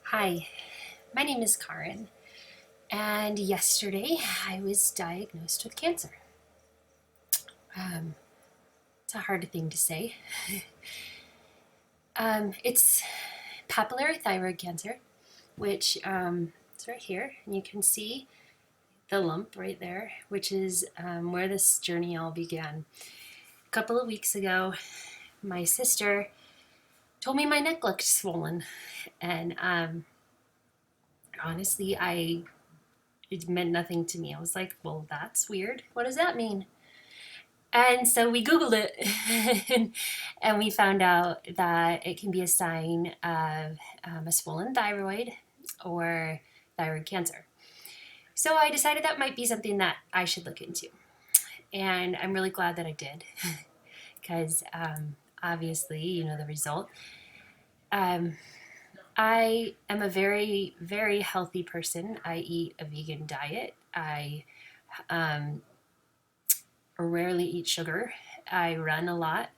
Hi, my name is Karen, and yesterday I was diagnosed with cancer. Um, it's a hard thing to say. It's papillary thyroid cancer, which is right here, and you can see the lump right there, which is where this journey all began. A couple of weeks ago, my sister told me my neck looked swollen, and honestly, it meant nothing to me. I was like, well, that's weird. What does that mean? And so we Googled it and we found out that it can be a sign of a swollen thyroid or thyroid cancer. So I decided that might be something that I should look into. And I'm really glad that I did because obviously, you know the result. Um, I am a very, very healthy person. I eat a vegan diet. I um, rarely eat sugar. I run a lot.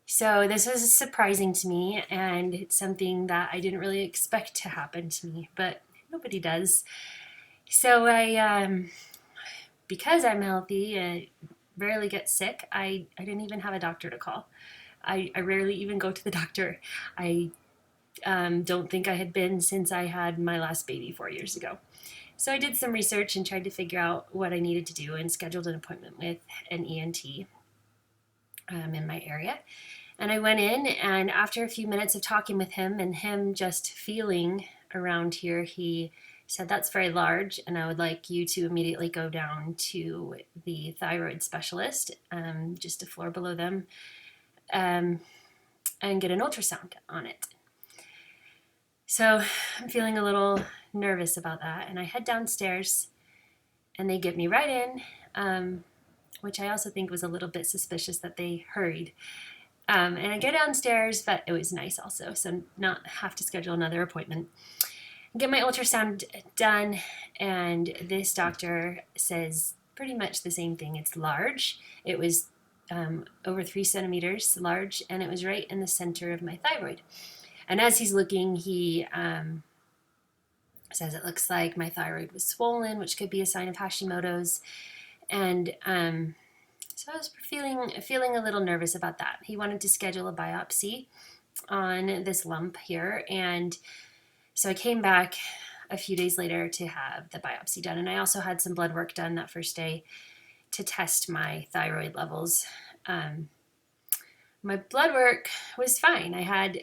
So this was surprising to me, and it's something that I didn't really expect to happen to me, but nobody does. So because I'm healthy and rarely get sick, I didn't even have a doctor to call. I rarely even go to the doctor. I don't think I had been since I had my last baby 4 years ago. So I did some research and tried to figure out what I needed to do and scheduled an appointment with an ENT in my area. And I went in, and after a few minutes of talking with him and him just feeling around here, he said, "That's very large, and I would like you to immediately go down to the thyroid specialist, just a floor below them, um, and get an ultrasound on it." So I'm feeling a little nervous about that, and I head downstairs, and they get me right in, which I also think was a little bit suspicious that they hurried. And I go downstairs, but it was nice also, so not have to schedule another appointment. Get my ultrasound done, and this doctor says pretty much the same thing. It's large. It was over 3 centimeters large, and it was right in the center of my thyroid. And as he's looking, he says it looks like my thyroid was swollen, which could be a sign of Hashimoto's. And so I was feeling a little nervous about that. He wanted to schedule a biopsy on this lump here, and so I came back a few days later to have the biopsy done, and I also had some blood work done that first day to test my thyroid levels. My blood work was fine. I had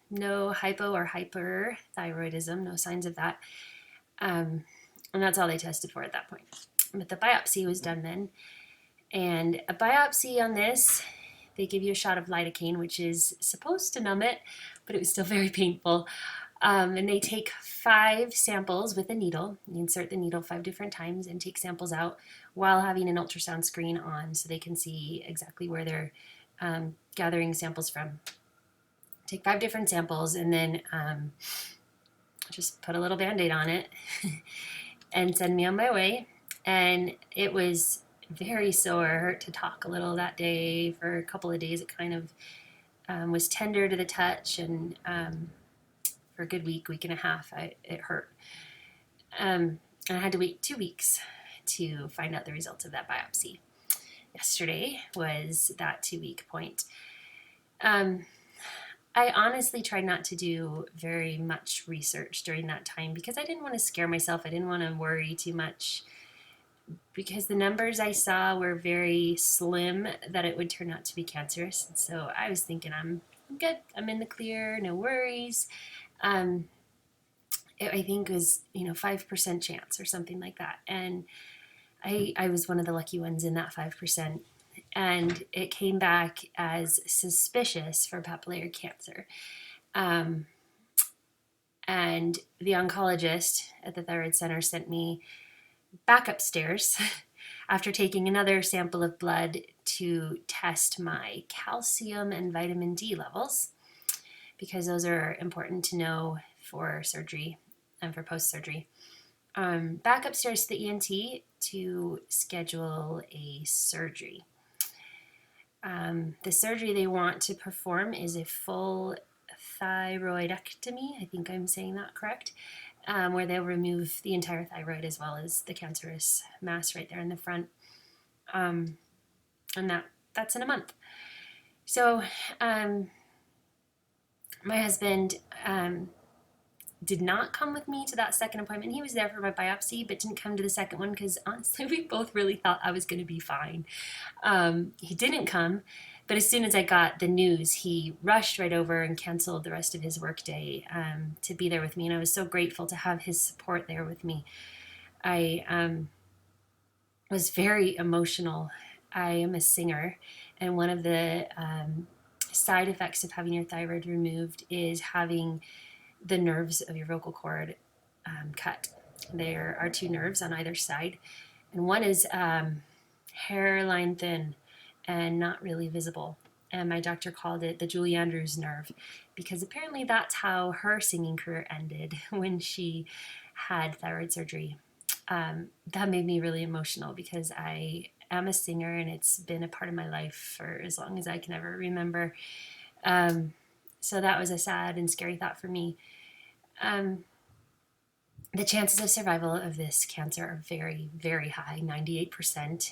no hypo or hyperthyroidism, no signs of that, and that's all they tested for at that point. But the biopsy was done then, and a biopsy on this, they give you a shot of lidocaine, which is supposed to numb it, but it was still very painful. And they take 5 samples with a needle. You insert the needle 5 different times and take samples out while having an ultrasound screen on so they can see exactly where they're gathering samples from. Take 5 different samples and then just put a little Band-Aid on it and send me on my way. And it was very sore. It hurt to talk a little that day. For a couple of days, it kind of was tender to the touch, and for a good week and a half, it hurt. And I had to wait 2 weeks to find out the results of that biopsy. Yesterday was that 2 week point. I honestly tried not to do very much research during that time because I didn't want to scare myself. I didn't want to worry too much because the numbers I saw were very slim that it would turn out to be cancerous. And so I was thinking, I'm good. I'm in the clear. No worries. I think it was 5% chance or something like that, and I was one of the lucky ones in that 5%, and it came back as suspicious for papillary cancer. And the oncologist at the thyroid center sent me back upstairs after taking another sample of blood to test my calcium and vitamin D levels, because those are important to know for surgery and for post-surgery. Back upstairs to the ENT to schedule a surgery. The surgery they want to perform is a full thyroidectomy. I think I'm saying that correct. Where they'll remove the entire thyroid as well as the cancerous mass right there in the front. And that's in a month. So my husband did not come with me to that second appointment. He was there for my biopsy, but didn't come to the second one because honestly, we both really thought I was going to be fine. He didn't come, but as soon as I got the news, he rushed right over and canceled the rest of his workday to be there with me. And I was so grateful to have his support there with me. I was very emotional. I am a singer, and one of the side effects of having your thyroid removed is having the nerves of your vocal cord cut. There are two nerves on either side, and one is hairline thin and not really visible. And my doctor called it the Julie Andrews nerve because apparently that's how her singing career ended when she had thyroid surgery. That made me really emotional because I am a singer and it's been a part of my life for as long as I can ever remember. So that was a sad and scary thought for me. The chances of survival of this cancer are very, very high, 98%,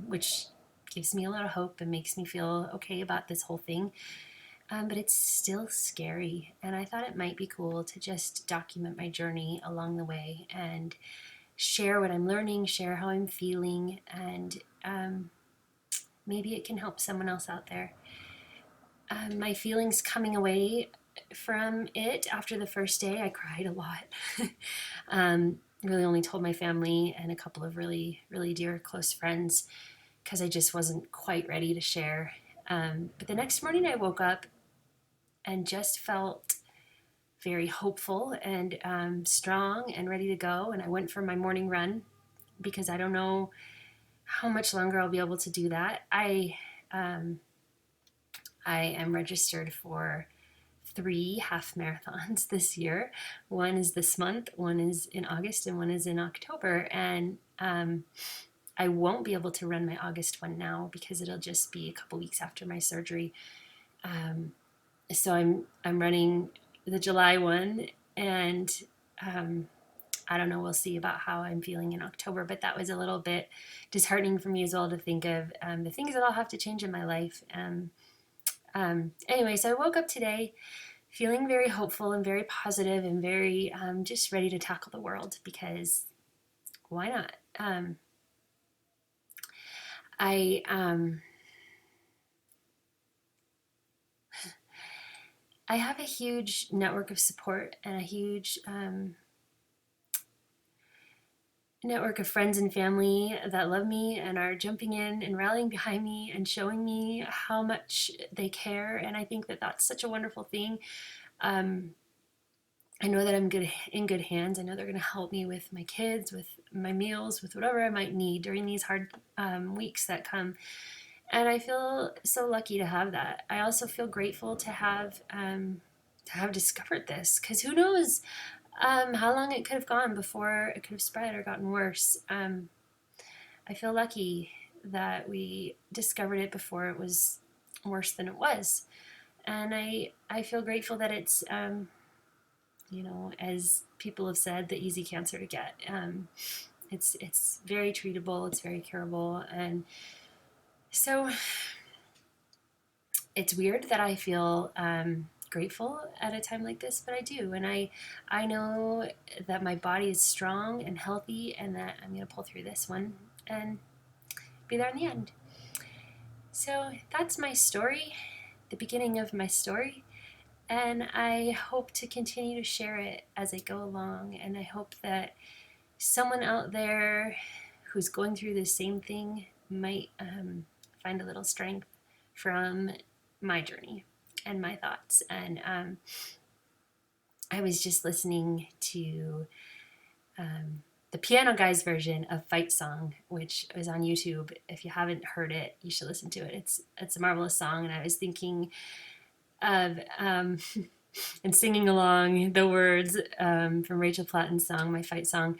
which gives me a lot of hope and makes me feel okay about this whole thing. But it's still scary, and I thought it might be cool to just document my journey along the way and share what I'm learning, share how I'm feeling, and maybe it can help someone else out there. My feelings coming away from it after the first day, I cried a lot. Really only told my family and a couple of really, really dear close friends because I just wasn't quite ready to share. But the next morning I woke up and just felt very hopeful and strong and ready to go. And I went for my morning run because I don't know how much longer I'll be able to do that. I am registered for 3 half marathons this year. One is this month, one is in August, and one is in October. And I won't be able to run my August one now because it'll just be a couple weeks after my surgery. So I'm running the July one, and I don't know, we'll see about how I'm feeling in October, but that was a little bit disheartening for me as well to think of the things that I'll have to change in my life. Anyway, so I woke up today feeling very hopeful and very positive and very just ready to tackle the world because why not? I have a huge network of support and a huge network of friends and family that love me and are jumping in and rallying behind me and showing me how much they care. And I think that that's such a wonderful thing. I know that I'm in good hands. I know they're going to help me with my kids, with my meals, with whatever I might need during these hard weeks that come. And I feel so lucky to have that. I also feel grateful to have discovered this because who knows how long it could have gone before it could have spread or gotten worse. I feel lucky that we discovered it before it was worse than it was. And I feel grateful that it's, as people have said, the easy cancer to get. It's very treatable, it's very curable. And so it's weird that I feel grateful at a time like this, but I do. And I know that my body is strong and healthy and that I'm going to pull through this one and be there in the end. So that's my story, the beginning of my story. And I hope to continue to share it as I go along. And I hope that someone out there who's going through the same thing might find a little strength from my journey and my thoughts. And I was just listening to the Piano Guys version of Fight Song, which is on YouTube. If you haven't heard it, you should listen to it. It's a marvelous song, and I was thinking of and singing along the words from Rachel Platten's song, my Fight Song,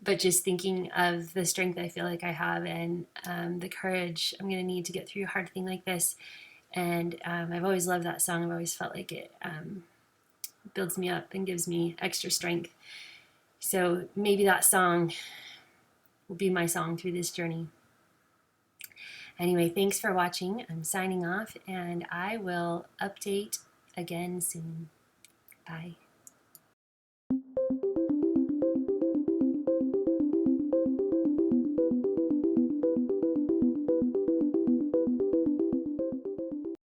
but just thinking of the strength I feel like I have and the courage I'm going to need to get through a hard thing like this. And I've always loved that song. I've always felt like it builds me up and gives me extra strength. So maybe that song will be my song through this journey. Anyway, thanks for watching. I'm signing off, and I will update again soon. Bye.